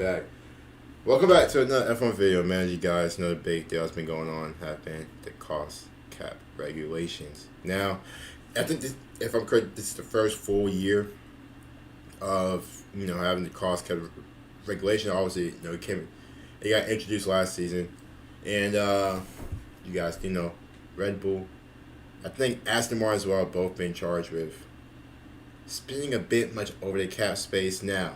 back. Welcome back to another F1 video, man. You guys know the big deal that's been going on have been the cost cap regulations. Now, I think this, if I'm correct, this is the first full year of having the cost cap regulation. Obviously, it got introduced last season, and you guys, Red Bull, I think Aston Martin as well, both been charged with spending a bit much over the cap space now.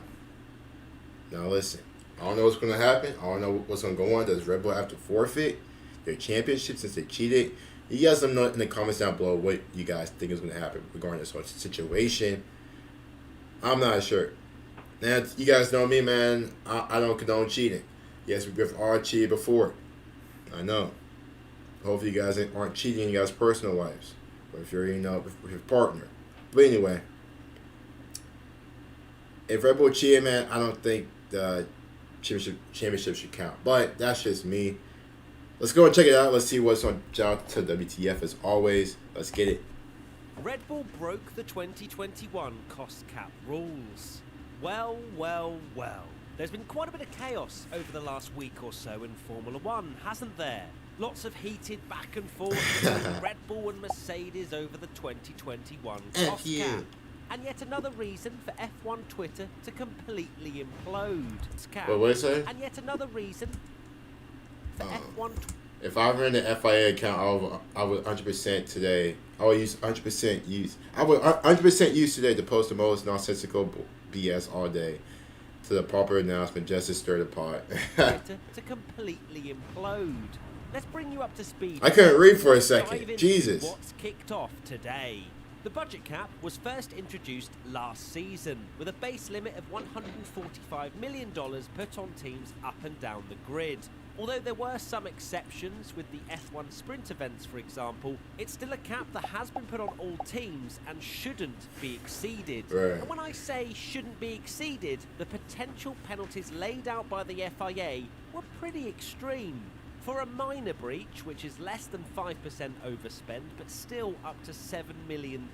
Now listen, I don't know what's going to happen. I don't know what's going to go on. Does Red Bull have to forfeit their championship since they cheated? You guys let me know in the comments down below what you guys think is going to happen regarding this whole situation. I'm not sure. Now, you guys know me, man. I don't condone cheating. Yes, we've all cheated before. I know. Hopefully you guys aren't cheating in your guys' personal lives. Or if you're, with your partner. But anyway, if Red Bull cheated, man, I don't think the championship should count. But that's just me. Let's go and check it out. Let's see what's on. Shout out to WTF as always. Let's get it. Red Bull broke the 2021 cost cap rules. Well. There's been quite a bit of chaos over the last week or so in Formula One, hasn't there? Lots of heated back and forth between Red Bull and Mercedes over the 2021 cost cap. And yet another reason for F1 Twitter to completely implode. What did it say? And yet another reason for F1 If I ran the FIA account, I would 100% today. I would use 100% use. I would 100% use today to post the most nonsensical BS all day to the proper announcement just to stir the pot. to completely implode. Let's bring you up to speed. I couldn't read for a second. Jesus. What's kicked off today? The budget cap was first introduced last season with a base limit of $145 million put on teams up and down the grid. Although there were some exceptions with the F1 sprint events, for example, it's still a cap that has been put on all teams and shouldn't be exceeded. Right. And when I say shouldn't be exceeded, the potential penalties laid out by the FIA were pretty extreme. For a minor breach, which is less than 5% overspend, but still up to $7 million,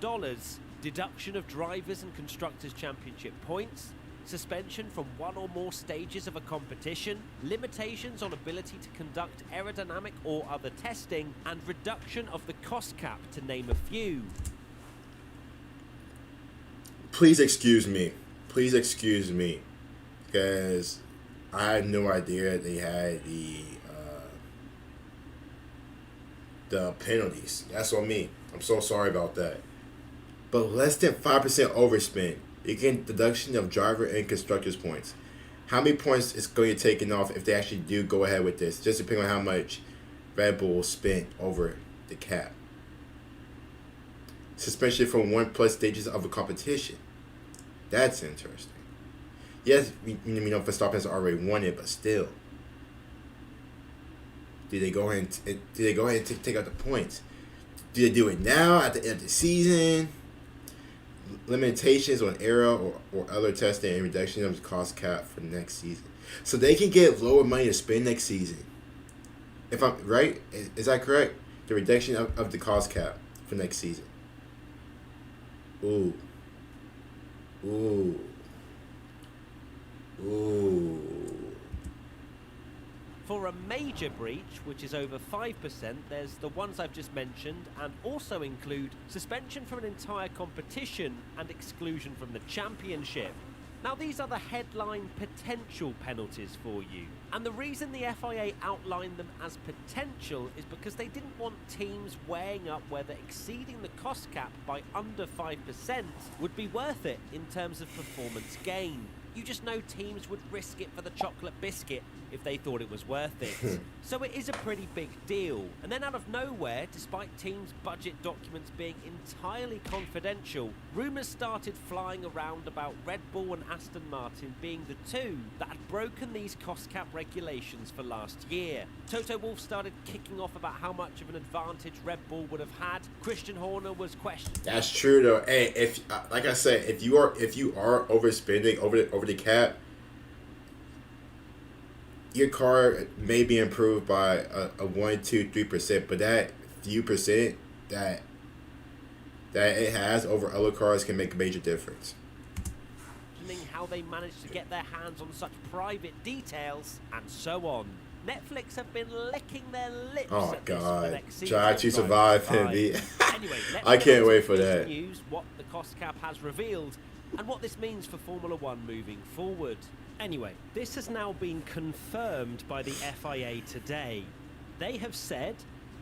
deduction of drivers and constructors' championship points, suspension from one or more stages of a competition, limitations on ability to conduct aerodynamic or other testing, and reduction of the cost cap, to name a few. Please excuse me. Because I had no idea they had the penalties. That's on me. I'm so sorry about that. But less than 5% overspend. You get deduction of driver and constructors points. How many points is going to be taken off if they actually do go ahead with this? Just depending on how much Red Bull spent over the cap. Suspension from 1+ stages of a competition. That's interesting. Yes, we know Verstappen's already won it, but still. Do they go ahead and take out the points? Do they do it now at the end of the season? Limitations on error or other testing and reduction of the cost cap for next season. So they can get lower money to spend next season. If I'm right, is that correct? The reduction of the cost cap for next season. Ooh. For a major breach, which is over 5%, there's the ones I've just mentioned, and also include suspension from an entire competition and exclusion from the championship. Now, these are the headline potential penalties for you. And the reason the FIA outlined them as potential is because they didn't want teams weighing up whether exceeding the cost cap by under 5% would be worth it in terms of performance gain. You just know teams would risk it for the chocolate biscuit if they thought it was worth it. So it is a pretty big deal. And then out of nowhere, despite teams' budget documents being entirely confidential, rumours started flying around about Red Bull and Aston Martin being the two that had broken these cost cap regulations for last year. Toto Wolff started kicking off about how much of an advantage Red Bull would have had. Christian Horner was questioned. That's true though. Hey, if like I said, if you are overspending over the cap, your car may be improved by a 1, 2, 3%, but that few percent that it has over other cars can make a major difference. questioning how they managed to get their hands on such private details, and so on. Netflix have been licking their lips Oh at this for God, next season. try to survive and be. Anyway, let's I get can't on to wait for the that. news, what the cost cap has revealed, and what this means for Formula One moving forward. Anyway, this has now been confirmed by the FIA today. They have said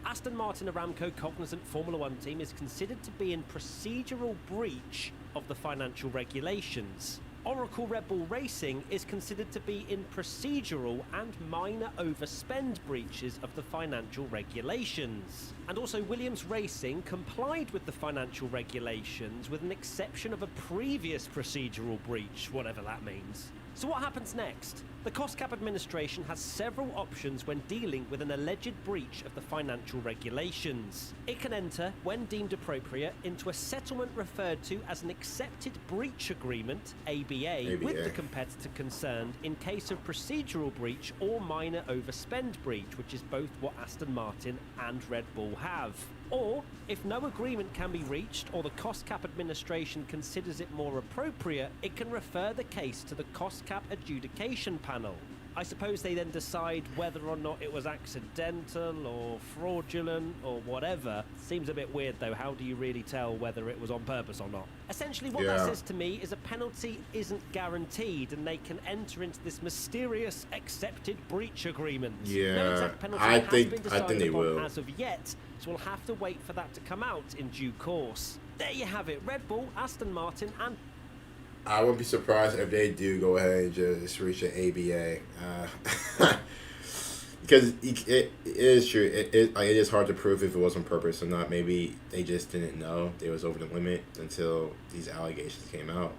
Aston Martin Aramco Cognizant Formula One team is considered to be in procedural breach of the financial regulations. Oracle Red Bull Racing is considered to be in procedural and minor overspend breaches of the financial regulations. And also Williams Racing complied with the financial regulations with an exception of a previous procedural breach, whatever that means. So what happens next? The Cost Cap Administration has several options when dealing with an alleged breach of the financial regulations. It can enter, when deemed appropriate, into a settlement referred to as an Accepted Breach Agreement, ABA, with the competitor concerned in case of procedural breach or minor overspend breach, which is both what Aston Martin and Red Bull have. Or, if no agreement can be reached or the Cost Cap Administration considers it more appropriate, it can refer the case to the Cost Cap Adjudication Panel. I suppose they then decide whether or not it was accidental or fraudulent or whatever. Seems a bit weird though, how do you really tell whether it was on purpose or not? Essentially what that says to me is a penalty isn't guaranteed and they can enter into this mysterious accepted breach agreement. Yeah, no exact penalty I has think been decided they upon will. as of yet, so we'll have to wait for that to come out in due course. There you have it, Red Bull, Aston Martin and I wouldn't be surprised if they do go ahead and just reach an ABA. Because it is true. It is hard to prove if it was on purpose or not. Maybe they just didn't know they was over the limit until these allegations came out.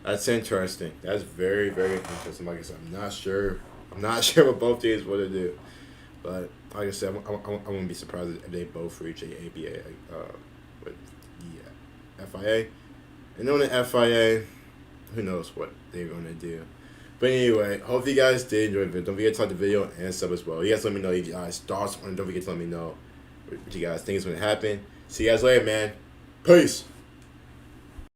That's interesting. That's very, very interesting. Like I said, I'm not sure. I'm not sure what both teams want to do. But like I said, I wouldn't be surprised if they both reach an ABA with the FIA. And on the FIA, who knows what they're going to do. But anyway, hope you guys did enjoy the video. Don't forget to like the video and sub as well. You guys let me know you guys thoughts on it. Don't forget to let me know what you guys think is going to happen. See you guys later, man. Peace.